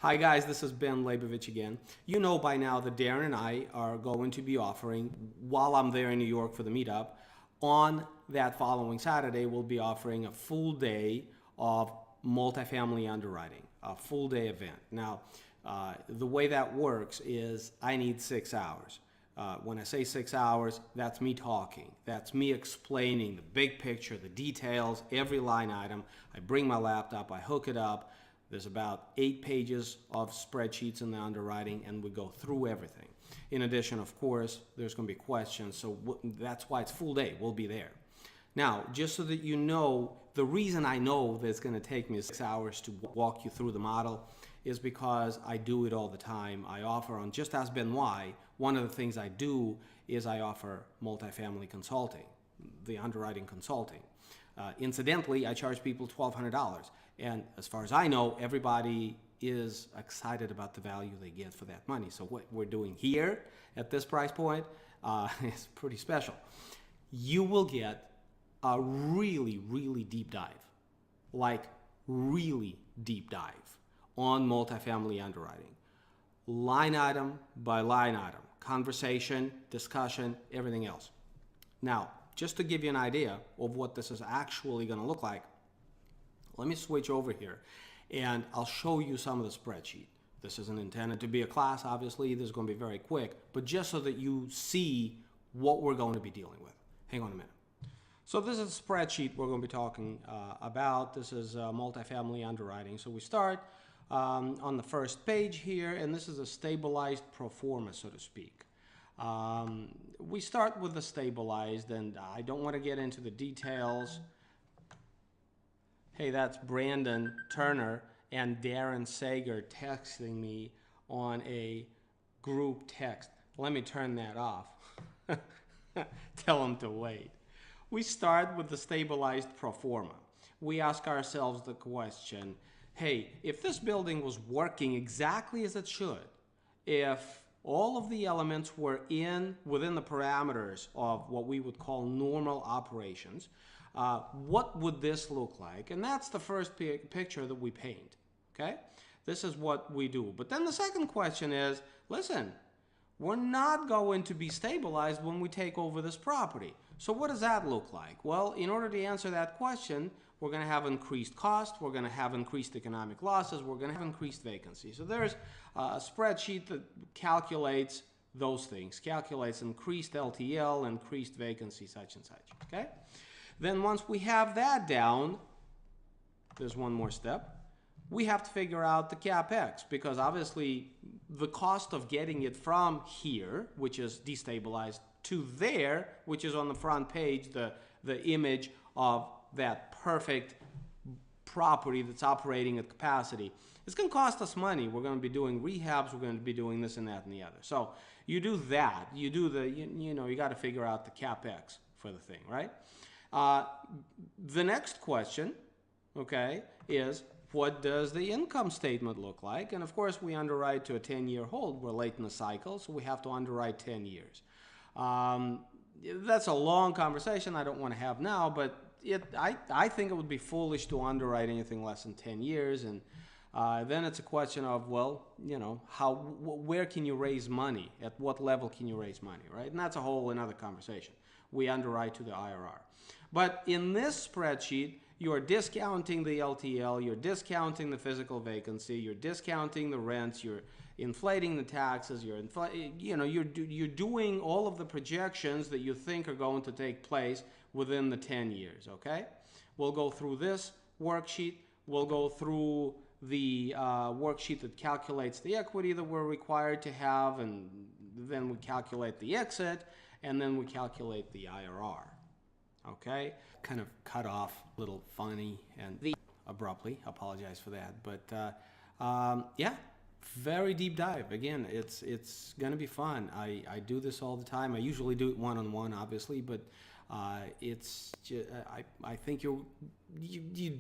Hi guys, this is Ben Leybovich again. You know by now that Darren and I are going to be offering, while I'm there in New York for the meetup, on that following Saturday, we'll be offering a full day of multifamily underwriting, a full day event. Now, the way that works is I need 6 hours. When I say 6 hours, that's me talking. That's me explaining the big picture, the details, every line item. I bring my laptop, I hook it up. There's about 8 pages of spreadsheets in the underwriting, and we go through everything. In addition, of course, there's going to be questions, so that's why it's full day. We'll be there. Now, just so that you know, the reason I know that it's going to take me 6 hours to walk you through the model is because I do it all the time. I offer on Just Ask Ben Why, one of the things I do is I offer multifamily consulting, the underwriting consulting. Incidentally, I charge people $1,200. And as far as I know, everybody is excited about the value they get for that money. So what we're doing here at this price point is pretty special. You will get a really, really deep dive, like really deep dive on multifamily underwriting. Line item by line item, conversation, discussion, everything else. Now, just to give you an idea of what this is actually going to look like, let me switch over here and I'll show you some of the spreadsheet. This isn't intended to be a class, obviously. This is going to be very quick, but just so that you see what we're going to be dealing with. Hang on a minute. So this is a spreadsheet we're going to be talking about. This is multifamily underwriting. So we start on the first page here, and this is a stabilized pro forma, so to speak. We start with the stabilized, and I don't want to get into the details. Hey, that's Brandon Turner and Darren Sager texting me on a group text. Let me turn that off. Tell them to wait. We start with the stabilized pro forma. We ask ourselves the question, hey, if this building was working exactly as it should, if all of the elements were within the parameters of what we would call normal operations, what would this look like? And that's the first picture that we paint, okay? This is what we do. But then the second question is, listen, we're not going to be stabilized when we take over this property. So what does that look like? Well, in order to answer that question, we're going to have increased cost, we're going to have increased economic losses, we're going to have increased vacancy. So there's a spreadsheet that calculates those things, calculates increased LTL, increased vacancy, such and such, okay? Then once we have that down, there's one more step. We have to figure out the CapEx, because obviously the cost of getting it from here, which is destabilized, to there, which is on the front page, the image of that perfect property that's operating at capacity, it's going to cost us money. We're going to be doing rehabs, we're going to be doing this and that and the other. So you do that, you do the, you know, you got to figure out the CapEx for the thing, right? The next question, okay, is what does the income statement look like? And of course, we underwrite to a 10-year hold. We're late in the cycle, so we have to underwrite 10 years. That's a long conversation I don't want to have now, but I think it would be foolish to underwrite anything less than 10 years. And then it's a question of, well, you know, where can you raise money? At what level can you raise money, right? And that's a whole another conversation. We underwrite to the IRR. But in this spreadsheet, you're discounting the LTL, you're discounting the physical vacancy, you're discounting the rents, you're inflating the taxes, you're doing all of the projections that you think are going to take place within the 10 years, okay? We'll go through this worksheet, we'll go through the worksheet that calculates the equity that we're required to have, and then we calculate the exit, and then we calculate the IRR. Okay, kind of cut off a little funny and abruptly. Apologize for that, but yeah, very deep dive. Again, it's gonna be fun. I do this all the time. I usually do it one-on-one, obviously, but it's just, I think you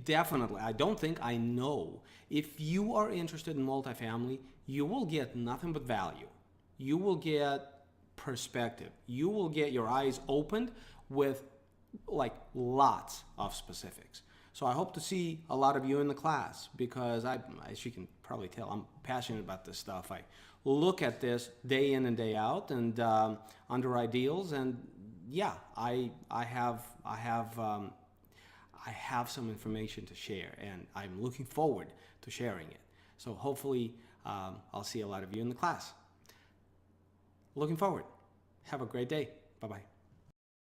definitely. I don't think I know. If you are interested in multifamily, you will get nothing but value. You will get perspective. You will get your eyes opened with like lots of specifics. So I hope to see a lot of you in the class because as you can probably tell, I'm passionate about this stuff. I look at this day in and day out and underwrite deals, and yeah, I have some information to share, and I'm looking forward to sharing it. So hopefully I'll see a lot of you in the class. Looking forward. Have a great day. Bye-bye.